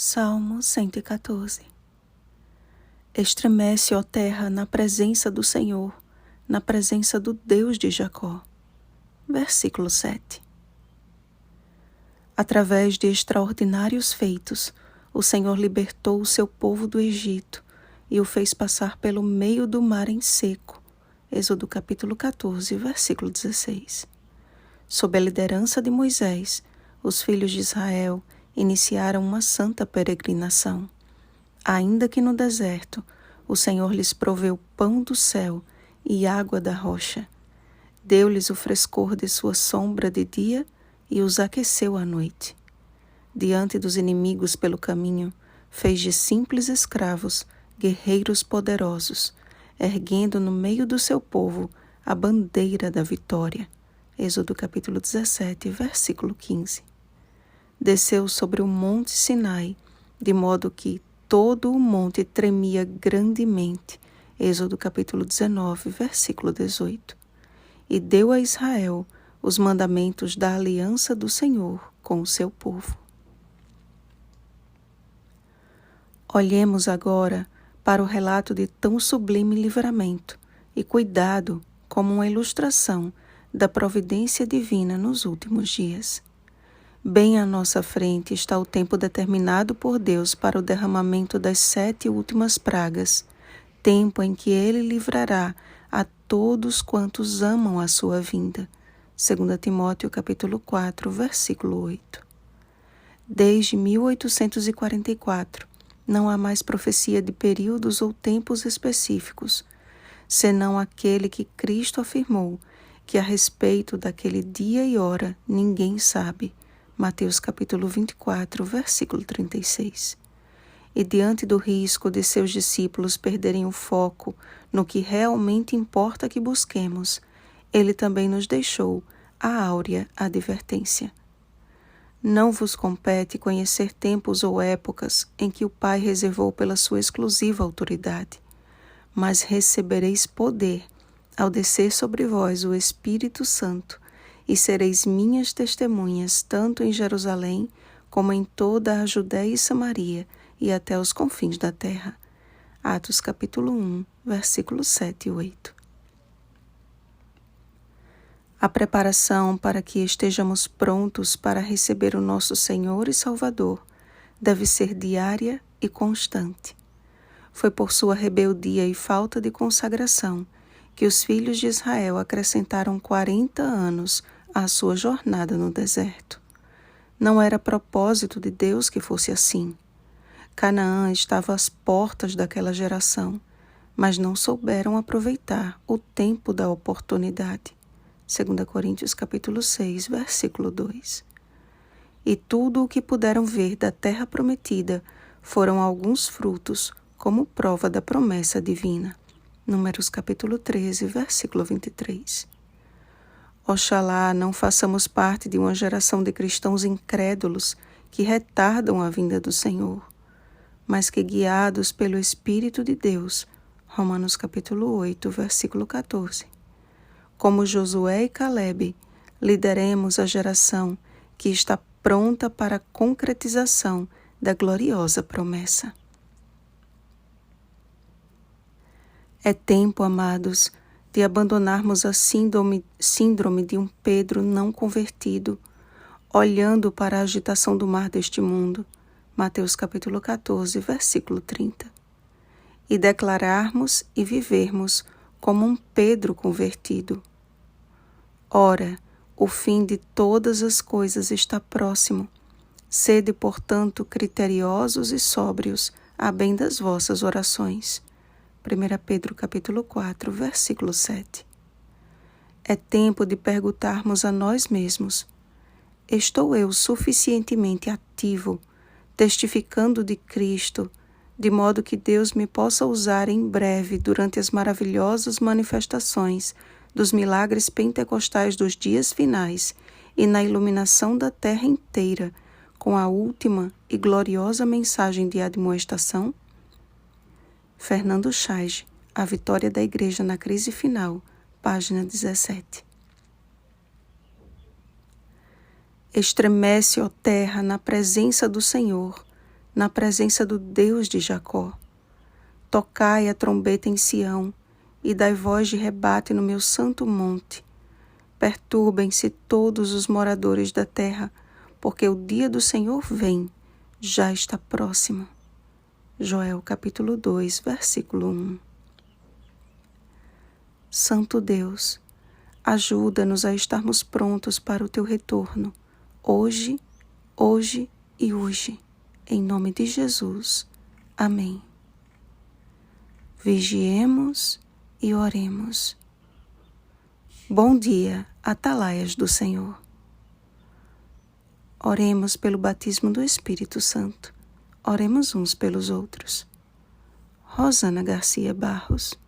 Salmo 114. Estremece, ó terra, na presença do Senhor, na presença do Deus de Jacó. Versículo 7. Através de extraordinários feitos, o Senhor libertou o seu povo do Egito e o fez passar pelo meio do mar em seco. Êxodo capítulo 14, versículo 16. Sob a liderança de Moisés, os filhos de Israel iniciaram uma santa peregrinação. Ainda que no deserto, o Senhor lhes proveu pão do céu e água da rocha. Deu-lhes o frescor de sua sombra de dia e os aqueceu à noite. Diante dos inimigos pelo caminho, fez de simples escravos guerreiros poderosos, erguendo no meio do seu povo a bandeira da vitória. Êxodo capítulo 17, versículo 15. Desceu sobre o monte Sinai, de modo que todo o monte tremia grandemente. Êxodo capítulo 19, versículo 18. E deu a Israel os mandamentos da aliança do Senhor com o seu povo. Olhemos agora para o relato de tão sublime livramento e cuidado como uma ilustração da providência divina nos últimos dias. Bem à nossa frente está o tempo determinado por Deus para o derramamento das 7 últimas pragas, tempo em que Ele livrará a todos quantos amam a sua vinda. 2 Timóteo capítulo 4, versículo 8. Desde 1844, não há mais profecia de períodos ou tempos específicos, senão aquele que Cristo afirmou, que a respeito daquele dia e hora ninguém sabe. Mateus capítulo 24, versículo 36. E diante do risco de seus discípulos perderem o foco no que realmente importa que busquemos, ele também nos deixou a áurea advertência. Não vos compete conhecer tempos ou épocas em que o Pai reservou pela sua exclusiva autoridade, mas recebereis poder ao descer sobre vós o Espírito Santo, e sereis minhas testemunhas tanto em Jerusalém como em toda a Judéia e Samaria e até os confins da terra. Atos capítulo 1, versículos 7 e 8. A preparação para que estejamos prontos para receber o nosso Senhor e Salvador deve ser diária e constante. Foi por sua rebeldia e falta de consagração que os filhos de Israel acrescentaram 40 anos à sua jornada no deserto. Não era propósito de Deus que fosse assim. Canaã estava às portas daquela geração, mas não souberam aproveitar o tempo da oportunidade. 2 Coríntios capítulo 6, versículo 2. E tudo o que puderam ver da terra prometida foram alguns frutos, como prova da promessa divina. Números capítulo 13, versículo 23. Oxalá não façamos parte de uma geração de cristãos incrédulos que retardam a vinda do Senhor, mas que, guiados pelo Espírito de Deus, Romanos capítulo 8, versículo 14, como Josué e Calebe, lideremos a geração que está pronta para a concretização da gloriosa promessa. É tempo, amados, de abandonarmos a síndrome de um Pedro não convertido, olhando para a agitação do mar deste mundo, Mateus capítulo 14, versículo 30, e declararmos e vivermos como um Pedro convertido. Ora, o fim de todas as coisas está próximo. Sede, portanto, criteriosos e sóbrios, a bem das vossas orações. 1 Pedro capítulo 4, versículo 7. É tempo de perguntarmos a nós mesmos: estou eu suficientemente ativo, testificando de Cristo, de modo que Deus me possa usar em breve durante as maravilhosas manifestações dos milagres pentecostais dos dias finais e na iluminação da terra inteira, com a última e gloriosa mensagem de admoestação? Fernando Chage, A Vitória da Igreja na Crise Final, página 17. Estremece, ó terra, na presença do Senhor, na presença do Deus de Jacó. Tocai a trombeta em Sião, e dai voz de rebate no meu santo monte. Perturbem-se todos os moradores da terra, porque o dia do Senhor vem, já está próximo. Joel capítulo 2, versículo 1. Santo Deus, ajuda-nos a estarmos prontos para o teu retorno, hoje e hoje. Em nome de Jesus. Amém. Vigiemos e oremos. Bom dia, atalaias do Senhor. Oremos pelo batismo do Espírito Santo. Oremos uns pelos outros. Rosana Garcia Barros.